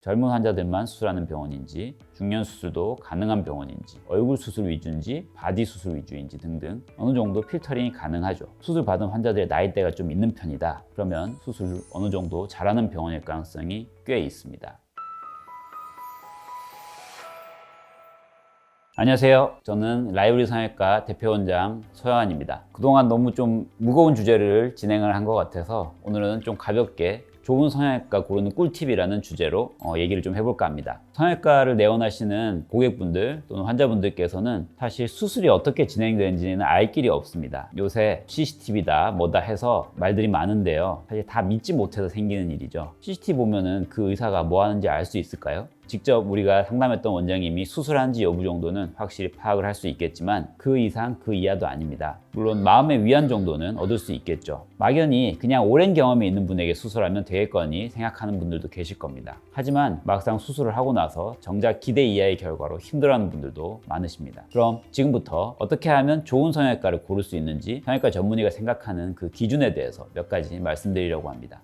젊은 환자들만 수술하는 병원인지, 중년 수술도 가능한 병원인지, 얼굴 수술 위주인지, 바디 수술 위주인지 등등 어느 정도 필터링이 가능하죠. 수술 받은 환자들의 나이대가 좀 있는 편이다. 그러면 수술을 어느 정도 잘하는 병원일 가능성이 꽤 있습니다. 안녕하세요. 저는 라이브리 성형외과 대표원장 서영환입니다. 그동안 너무 좀 무거운 주제를 진행을 한 것 같아서 오늘은 좀 가볍게 좋은 성형외과 고르는 꿀팁이라는 주제로 얘기를 좀 해볼까 합니다. 성형외과를 내원하시는 고객분들 또는 환자분들께서는 사실 수술이 어떻게 진행되는지는 알 길이 없습니다. 요새 CCTV다 뭐다 해서 말들이 많은데요. 사실 다 믿지 못해서 생기는 일이죠. CCTV 보면은 그 의사가 뭐 하는지 알 수 있을까요? 직접 우리가 상담했던 원장님이 수술한지 여부 정도는 확실히 파악을 할 수 있겠지만 그 이상 그 이하도 아닙니다. 물론 마음의 위안 정도는 얻을 수 있겠죠. 막연히 그냥 오랜 경험이 있는 분에게 수술하면 되겠거니 생각하는 분들도 계실 겁니다. 하지만 막상 수술을 하고 나서 정작 기대 이하의 결과로 힘들어하는 분들도 많으십니다. 그럼 지금부터 어떻게 하면 좋은 성형외과를 고를 수 있는지 성형외과 전문의가 생각하는 그 기준에 대해서 몇 가지 말씀드리려고 합니다.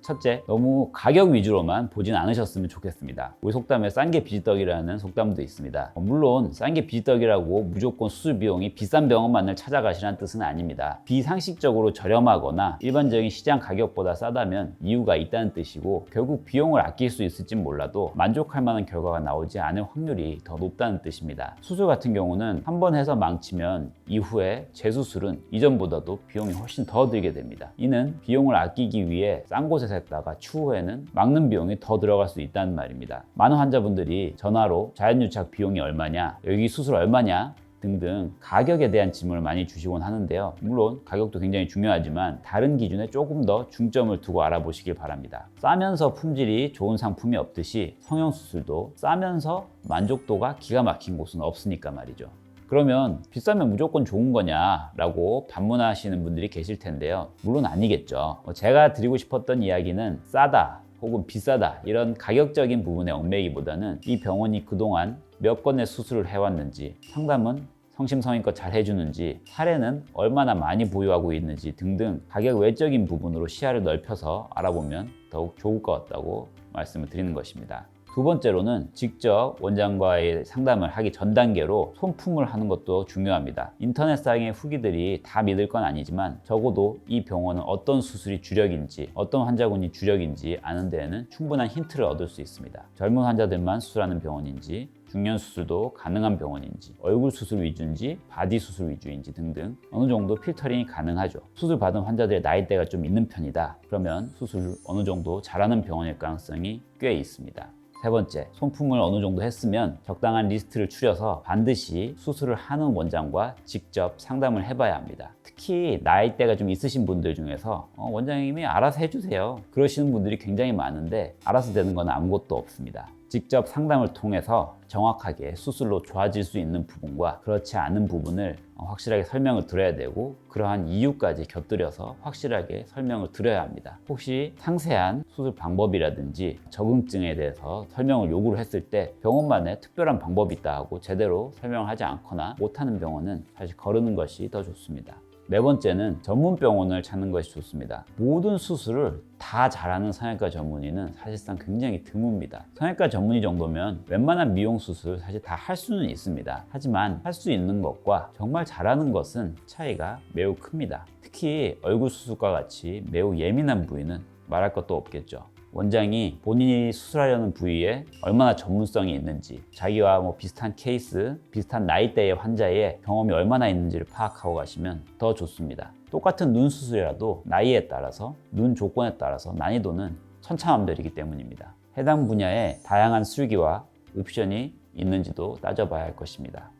첫째, 너무 가격 위주로만 보진 않으셨으면 좋겠습니다. 우리 속담에 싼 게 비지떡이라는 속담도 있습니다. 물론 싼 게 비지떡이라고 무조건 수술 비용이 비싼 병원만을 찾아가시라는 뜻은 아닙니다. 비상식적으로 저렴하거나 일반적인 시장 가격보다 싸다면 이유가 있다는 뜻이고, 결국 비용을 아낄 수 있을진 몰라도 만족할 만한 결과가 나오지 않을 확률이 더 높다는 뜻입니다. 수술 같은 경우는 한 번 해서 망치면 이후에 재수술은 이전보다도 비용이 훨씬 더 들게 됩니다. 이는 비용을 아끼기 위해 싼 곳에서 했다가 추후에는 막는 비용이 더 들어갈 수 있다는 말입니다. 많은 환자분들이 전화로 자연유착 비용이 얼마냐, 여기 수술 얼마냐 등등 가격에 대한 질문을 많이 주시곤 하는데요. 물론 가격도 굉장히 중요하지만 다른 기준에 조금 더 중점을 두고 알아보시길 바랍니다. 싸면서 품질이 좋은 상품이 없듯이 성형수술도 싸면서 만족도가 기가 막힌 곳은 없으니까 말이죠. 그러면 비싸면 무조건 좋은 거냐라고 반문하시는 분들이 계실 텐데요. 물론 아니겠죠. 제가 드리고 싶었던 이야기는 싸다 혹은 비싸다 이런 가격적인 부분에 얽매이기보다는 이 병원이 그동안 몇 건의 수술을 해왔는지, 상담은 성심성의껏 잘 해주는지, 사례는 얼마나 많이 보유하고 있는지 등등 가격 외적인 부분으로 시야를 넓혀서 알아보면 더욱 좋을 것 같다고 말씀을 드리는 것입니다. 두 번째로는 직접 원장과의 상담을 하기 전 단계로 손품을 하는 것도 중요합니다. 인터넷상의 후기들이 다 믿을 건 아니지만 적어도 이 병원은 어떤 수술이 주력인지, 어떤 환자군이 주력인지 아는 데에는 충분한 힌트를 얻을 수 있습니다. 젊은 환자들만 수술하는 병원인지, 중년 수술도 가능한 병원인지, 얼굴 수술 위주인지, 바디 수술 위주인지 등등 어느 정도 필터링이 가능하죠. 수술 받은 환자들의 나이대가 좀 있는 편이다. 그러면 수술을 어느 정도 잘하는 병원일 가능성이 꽤 있습니다. 세 번째, 손품을 어느 정도 했으면 적당한 리스트를 추려서 반드시 수술을 하는 원장과 직접 상담을 해봐야 합니다. 특히 나이대가 좀 있으신 분들 중에서 원장님이 알아서 해주세요 그러시는 분들이 굉장히 많은데, 알아서 되는 건 아무것도 없습니다. 직접 상담을 통해서 정확하게 수술로 좋아질 수 있는 부분과 그렇지 않은 부분을 확실하게 설명을 드려야 되고, 그러한 이유까지 곁들여서 확실하게 설명을 드려야 합니다. 혹시 상세한 수술 방법이라든지 적응증에 대해서 설명을 요구를 했을 때 병원만의 특별한 방법이 있다 하고 제대로 설명을 하지 않거나 못하는 병원은 사실 거르는 것이 더 좋습니다. 네 번째는 전문 병원을 찾는 것이 좋습니다. 모든 수술을 다 잘하는 성형외과 전문의는 사실상 굉장히 드뭅니다. 성형외과 전문의 정도면 웬만한 미용 수술 사실 다 할 수는 있습니다. 하지만 할 수 있는 것과 정말 잘하는 것은 차이가 매우 큽니다. 특히 얼굴 수술과 같이 매우 예민한 부위는 말할 것도 없겠죠. 원장이 본인이 수술하려는 부위에 얼마나 전문성이 있는지, 자기와 비슷한 케이스, 비슷한 나이대의 환자의 경험이 얼마나 있는지를 파악하고 가시면 더 좋습니다. 똑같은 눈 수술이라도 나이에 따라서, 눈 조건에 따라서 난이도는 천차만별이기 때문입니다. 해당 분야에 다양한 술기와 옵션이 있는지도 따져봐야 할 것입니다.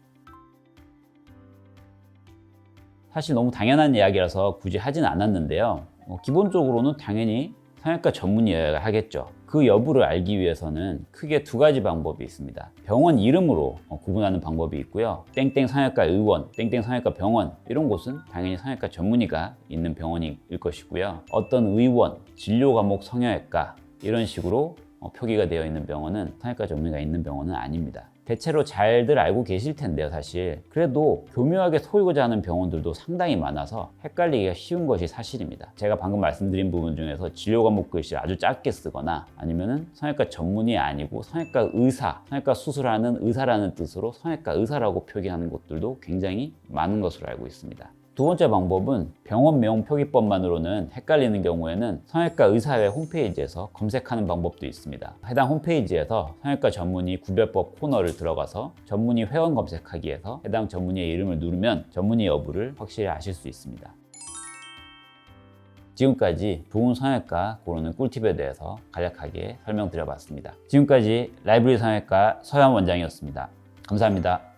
사실 너무 당연한 이야기라서 굳이 하진 않았는데요. 기본적으로는 당연히 성형외과 전문의여야 하겠죠. 그 여부를 알기 위해서는 크게 두 가지 방법이 있습니다. 병원 이름으로 구분하는 방법이 있고요. 땡땡 성형외과 의원, 땡땡 성형외과 병원 이런 곳은 당연히 성형외과 전문의가 있는 병원일 것이고요. 어떤 의원, 진료 과목 성형외과 이런 식으로 표기가 되어 있는 병원은 성형외과 전문의가 있는 병원은 아닙니다. 대체로 잘들 알고 계실 텐데요, 사실. 그래도 교묘하게 속이고자 하는 병원들도 상당히 많아서 헷갈리기가 쉬운 것이 사실입니다. 제가 방금 말씀드린 부분 중에서 진료 과목 글씨를 아주 짧게 쓰거나 아니면은 성형외과 전문의 아니고 성형외과 의사, 성형외과 수술하는 의사라는 뜻으로 성형외과 의사라고 표기하는 곳들도 굉장히 많은 것으로 알고 있습니다. 두 번째 방법은 병원명 표기법만으로는 헷갈리는 경우에는 성형외과 의사회 홈페이지에서 검색하는 방법도 있습니다. 해당 홈페이지에서 성형외과 전문의 구별법 코너를 들어가서 전문의 회원 검색하기에서 해당 전문의의 이름을 누르면 전문의 여부를 확실히 아실 수 있습니다. 지금까지 좋은 성형외과 고르는 꿀팁에 대해서 간략하게 설명드려봤습니다. 지금까지 라이브러리 성형외과 서현 원장이었습니다. 감사합니다.